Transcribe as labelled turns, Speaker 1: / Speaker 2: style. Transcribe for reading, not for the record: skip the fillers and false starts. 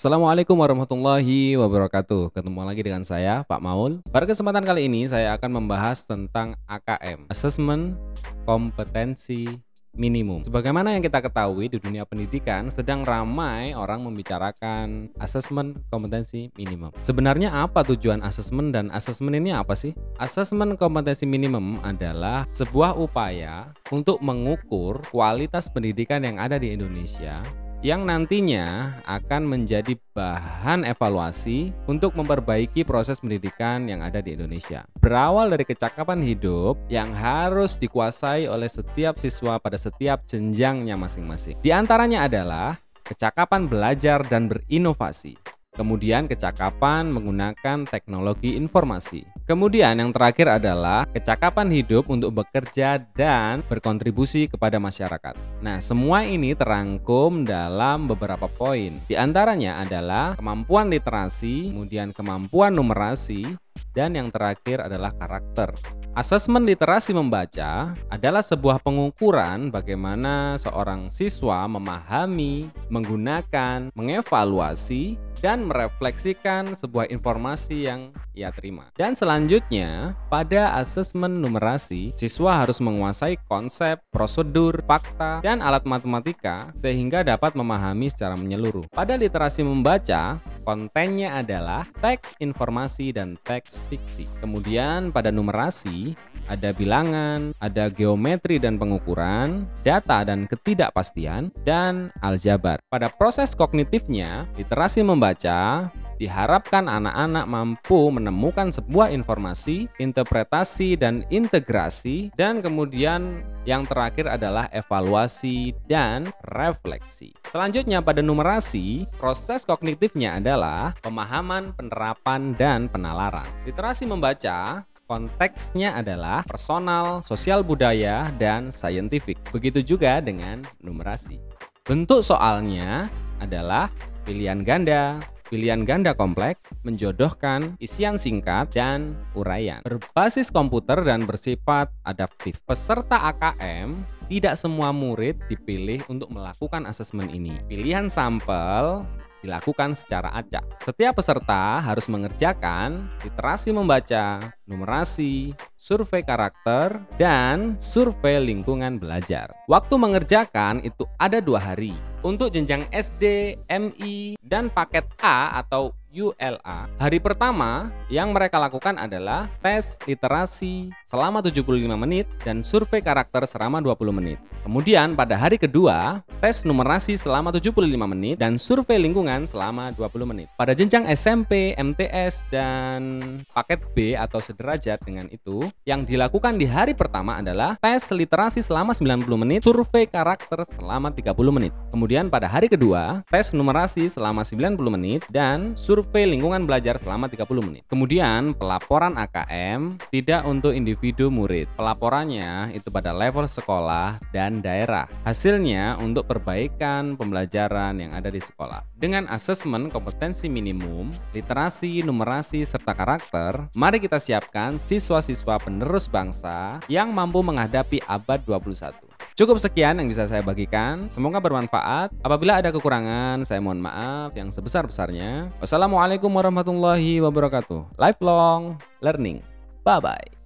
Speaker 1: Assalamualaikum warahmatullahi wabarakatuh. Ketemu lagi dengan saya, Pak Maul. Pada kesempatan kali ini saya akan membahas tentang AKM, Assessment Kompetensi Minimum. Sebagaimana yang kita ketahui, di dunia pendidikan sedang ramai orang membicarakan Assessment Kompetensi Minimum. Sebenarnya apa tujuan assessment dan assessment ini apa sih? Assessment Kompetensi Minimum adalah sebuah upaya untuk mengukur kualitas pendidikan yang ada di Indonesia, yang nantinya akan menjadi bahan evaluasi untuk memperbaiki proses pendidikan yang ada di Indonesia. Berawal dari kecakapan hidup yang harus dikuasai oleh setiap siswa pada setiap jenjangnya masing-masing. Di antaranya adalah kecakapan belajar dan berinovasi. Kemudian kecakapan menggunakan teknologi informasi. Kemudian yang terakhir adalah kecakapan hidup untuk bekerja dan berkontribusi kepada masyarakat. Nah, semua ini terangkum dalam beberapa poin. Di antaranya adalah kemampuan literasi, kemudian kemampuan numerasi, dan yang terakhir adalah karakter. Asesmen literasi membaca adalah sebuah pengukuran bagaimana seorang siswa memahami, menggunakan, mengevaluasi, dan merefleksikan sebuah informasi yang ia terima. Dan selanjutnya, pada asesmen numerasi, siswa harus menguasai konsep, prosedur, fakta, dan alat matematika sehingga dapat memahami secara menyeluruh. Pada literasi membaca, kontennya adalah teks informasi dan teks fiksi. Kemudian pada numerasi, ada bilangan, ada geometri dan pengukuran, data dan ketidakpastian, dan aljabar. Pada proses kognitifnya, literasi membaca diharapkan anak-anak mampu menemukan sebuah informasi, interpretasi, dan integrasi, dan kemudian yang terakhir adalah evaluasi dan refleksi. Selanjutnya pada numerasi, proses kognitifnya adalah pemahaman, penerapan, dan penalaran. Literasi membaca konteksnya adalah personal, sosial budaya, dan saintifik. Begitu juga dengan numerasi. Bentuk soalnya adalah pilihan ganda kompleks, menjodohkan, isian singkat, dan uraian. Berbasis komputer dan bersifat adaptif. Peserta AKM tidak semua murid dipilih untuk melakukan asesmen ini. Pilihan sampel dilakukan secara acak. Setiap peserta harus mengerjakan literasi membaca, numerasi, survei karakter, dan survei lingkungan belajar. Waktu mengerjakan itu ada 2 hari. Untuk jenjang SD, MI, dan paket A atau ULA, hari pertama yang mereka lakukan adalah tes literasi selama 75 menit dan survei karakter selama 20 menit. Kemudian pada hari kedua, tes numerasi selama 75 menit dan survei lingkungan selama 20 menit. Pada jenjang SMP, MTS, dan paket B atau sederajat dengan itu, yang dilakukan di hari pertama adalah tes literasi selama 90 menit, survei karakter selama 30 menit. Kemudian pada hari kedua, tes numerasi selama 90 menit dan survei lingkungan belajar selama 30 menit. Kemudian pelaporan AKM tidak untuk individu murid. Pelaporannya itu pada level sekolah dan daerah. Hasilnya untuk perbaikan pembelajaran yang ada di sekolah. Dengan asesmen kompetensi minimum, literasi, numerasi, serta karakter, mari kita siapkan siswa-siswa penerus bangsa yang mampu menghadapi abad 21. Cukup sekian yang bisa saya bagikan. Semoga bermanfaat. Apabila ada kekurangan, saya mohon maaf yang sebesar-besarnya. Wassalamualaikum warahmatullahi wabarakatuh. Lifelong learning. Bye-bye.